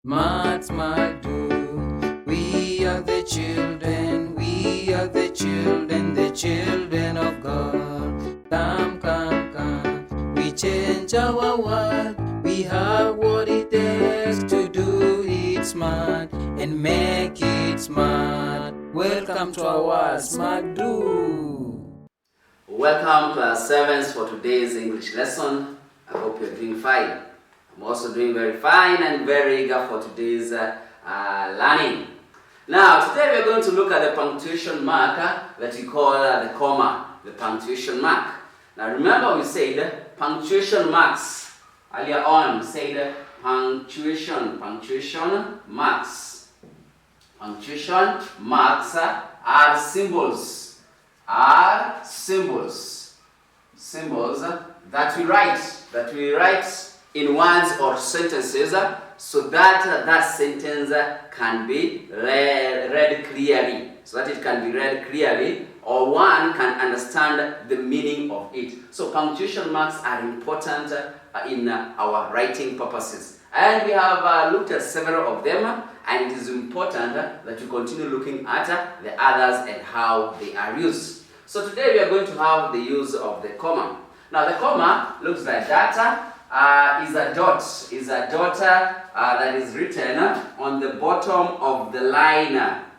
Smart, smart, do. We are the children, the children of God. Come, come, come. We change our world. We have what it takes to do it smart and make it smart. Welcome to our Smart Do. Welcome class 7s for today's English lesson. I hope you're doing fine. I'm also doing very fine and very eager for today's learning. Now, today we're going to look at the punctuation marker that we call the comma, the punctuation mark. Now, remember we said punctuation marks. Earlier on, we said punctuation marks. Punctuation marks are symbols. Symbols that we write in words or sentences so that that sentence can be read clearly, or one can understand the meaning of it. So punctuation marks are important in our writing purposes, and we have looked at several of them, and it is important that you continue looking at the others and how they are used. So today we are going to have the use of the comma. Now the comma looks like that. Is a dot that is written on the bottom of the line,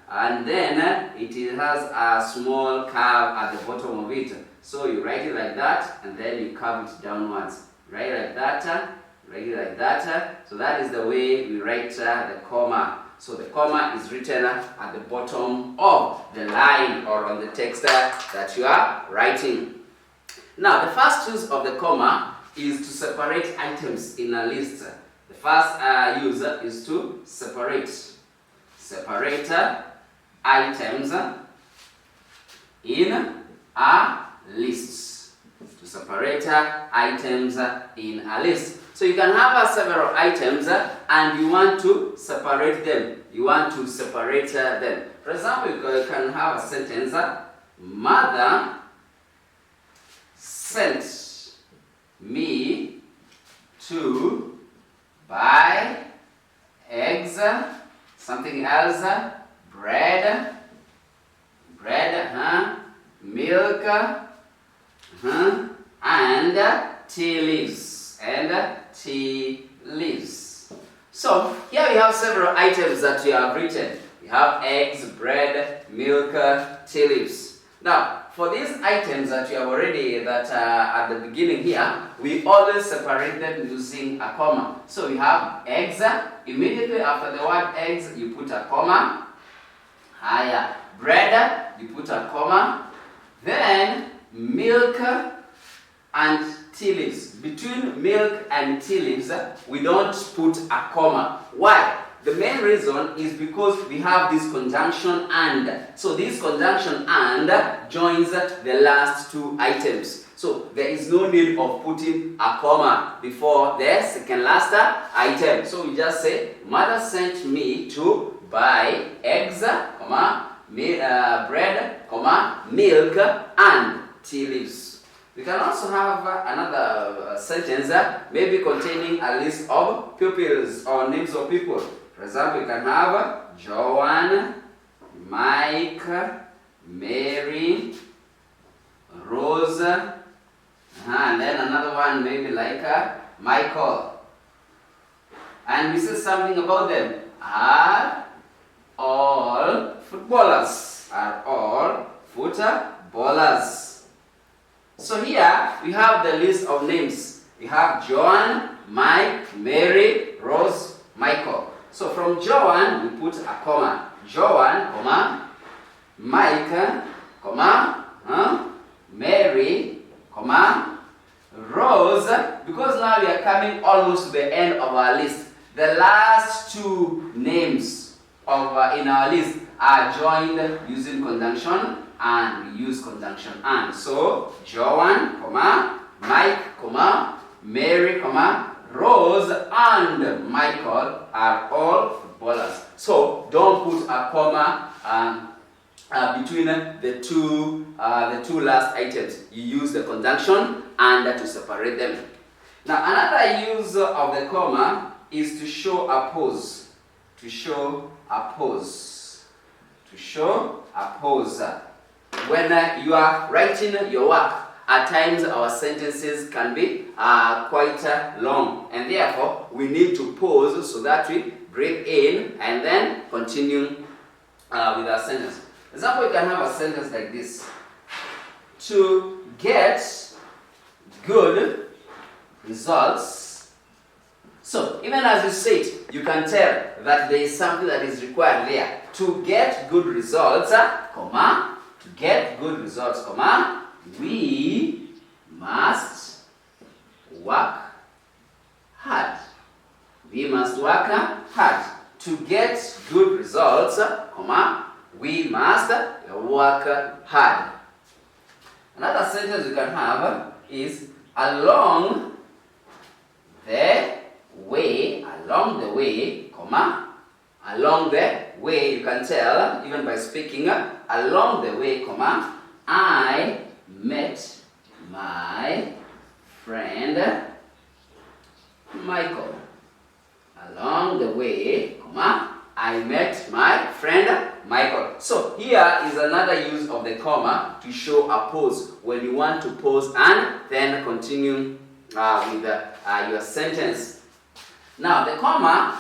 and then it has a small curve at the bottom of it. So you write it like that, and then you curve it downwards. Write it like that. So that is the way we write the comma. So the comma is written at the bottom of the line or on the text that you are writing. Now the first use of the comma is to separate items in a list. The first use is to separate items in a list. To separate items in a list. So you can have several items and you want to separate them. For example, you can have a sentence: Mother sent me to buy eggs, something else, bread, milk, and tea leaves. So here we have several items that we have written. We have eggs, bread, milk, tea leaves. Now, for these items that you have already, at the beginning here, we always separate them using a comma. So we have eggs. Immediately after the word eggs, you put a comma. Bread, you put a comma. Then milk and tea leaves. Between milk and tea leaves, we don't put a comma. Why? The main reason is because we have this conjunction and. So this conjunction and joins the last two items. So there is no need of putting a comma before the second last item. So we just say, Mother sent me to buy eggs, bread, milk, and tea leaves. We can also have another sentence maybe containing a list of pupils or names of people. For example, you can have Joanne, Mike, Mary, Rose, and then another one maybe like Michael. And we say something about them. Are all footballers. So here we have the list of names. We have Joanne, Mike, Mary, Rose, Michael. So from Joanne, we put a comma. Joanne, Mike, Mary, Rose. Because now we are coming almost to the end of our list. The last two names in our list are joined using conjunction, and we use conjunction and. So Joanne, Mike, Mary, Rose and Michael are all footballers. So don't put a comma between the two last items. You use the conjunction and to separate them. Now another use of the comma is to show a pause. to show a pause. To show a pause. When you are writing your work, at times our sentences can be quite long, and therefore we need to pause so that we breathe in and then continue with our sentence. For example, you can have a sentence like this: to get good results. So even as you say it, you can tell that there is something that is required there. To get good results, comma, to get good results, comma, we must work hard. We must work hard. To get good results, comma, we must work hard. Another sentence you can have is along the way, comma, along the way, you can tell even by speaking, along the way, comma, I met my friend Michael. Along the way, comma, I met my friend Michael. So here is another use of the comma to show a pause when you want to pause and then continue with your sentence. Now the comma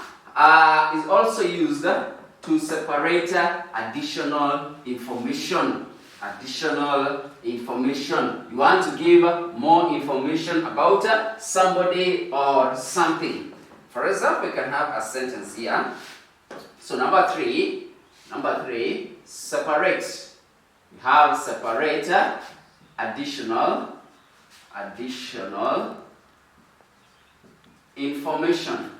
is also used to separate additional information. Additional information. You want to give more information about somebody or something. For example, you can have a sentence here. So number three, separate. We have separate, additional information.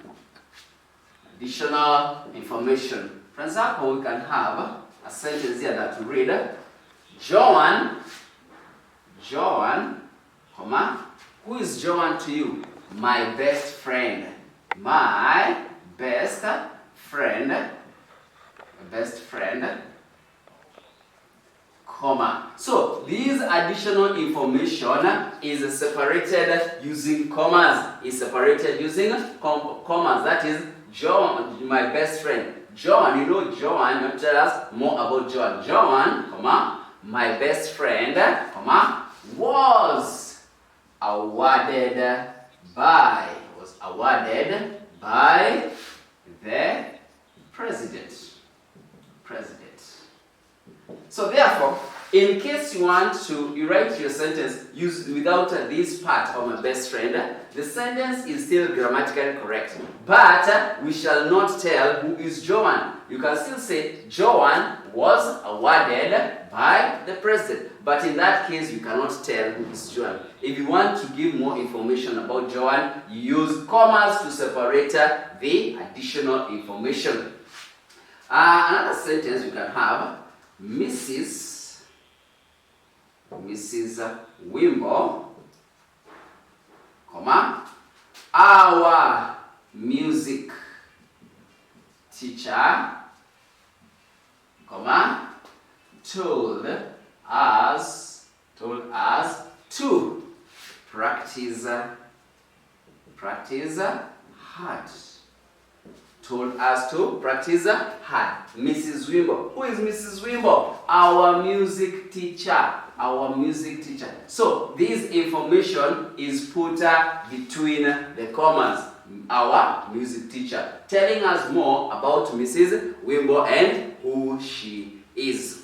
Additional information. For example, we can have a sentence here that we read: John, comma, who is John to you? My best friend. My best friend. Comma. So this additional information is separated using commas. Commas. That is John, my best friend. John, you know John, you tell us more about John. John, comma, my best friend, comma, was awarded by the president. So therefore, in case you want to, you write your sentence use without this part of my best friend, the sentence is still grammatically correct. But we shall not tell who is Joan. You can still say Joan was awarded by the president. But in that case, you cannot tell who is Joan. If you want to give more information about Joan, you use commas to separate the additional information. Another sentence you can have: Mrs. Wimbo, comma, our music teacher, comma, told us to practice hard. Told us to practice hard. Mrs. Wimbo. Who is Mrs. Wimbo? Our music teacher. So this information is put between the commas. Our music teacher, telling us more about Mrs. Wimbo and who she is.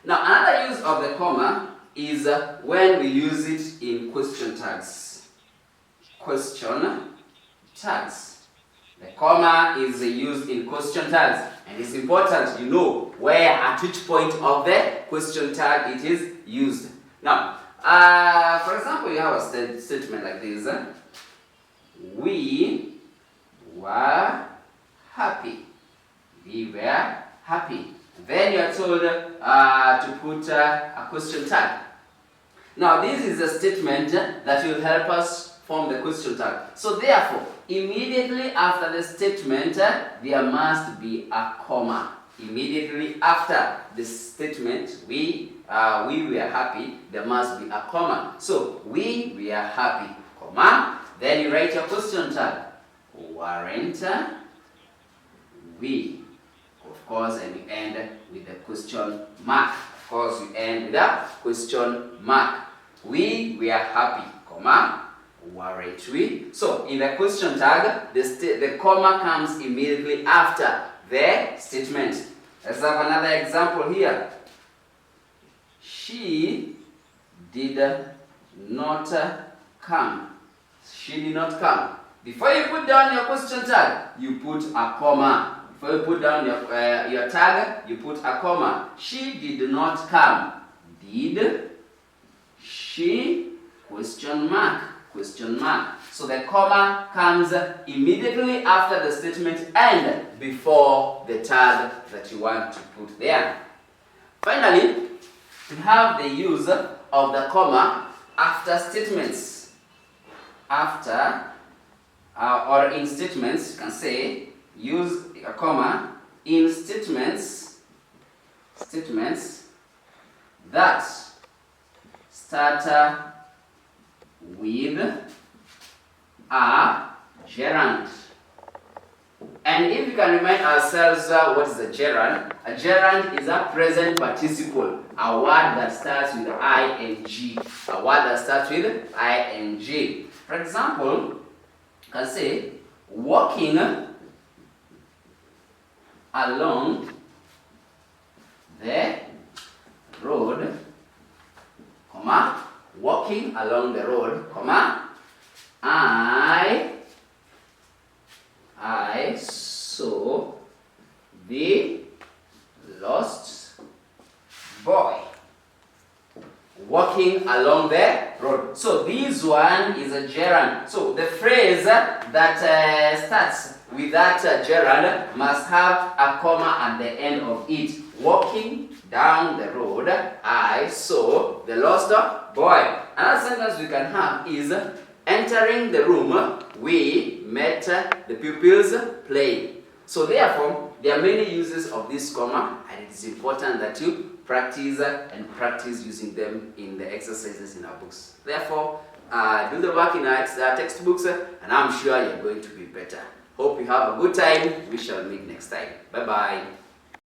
Now another use of the comma is when we use it in question tags. The comma is used in question tags, and it's important you know where at which point of the question tag it is used. Now, for example, you have a statement like this: We were happy. Then you are told to put a question tag. Now, this is a statement that will help us form the question tag. So therefore, immediately after the statement, there must be a comma. Immediately after the statement, we were happy, there must be a comma. So, we were happy, comma. Then you write your question tag. Weren't we. Of course, and we end with the question mark. Of course, we end with a question mark. We are happy, comma, weren't we? So, in the question tag, the comma comes immediately after the statement. Let's have another example here. She did not come. She did not come. Before you put down your question tag, you put a comma. Before you put down your tag, you put a comma. She did not come. Did she? Question mark. Question mark. So the comma comes immediately after the statement and before the tag that you want to put there. Finally, we have the use of the comma after statements. After or in statements, you can say use a comma in statements that start with a gerund. And if we can remind ourselves what is a gerund is a present participle, a word that starts with ing. A word that starts with ing. For example, you can say walking along the road, comma, walking along the road, comma, I saw the lost boy walking along the road. So this one is a gerund. So the phrase that starts with that gerund must have a comma at the end of it. Walking down the road, I saw the lost boy. Another sentence we can have is entering the room, we met the pupils playing. So therefore, there are many uses of this comma, and it is important that you practice using them in the exercises in our books. Therefore, do the work in our textbooks, and I'm sure you're going to be better. Hope you have a good time. We shall meet next time. Bye-bye.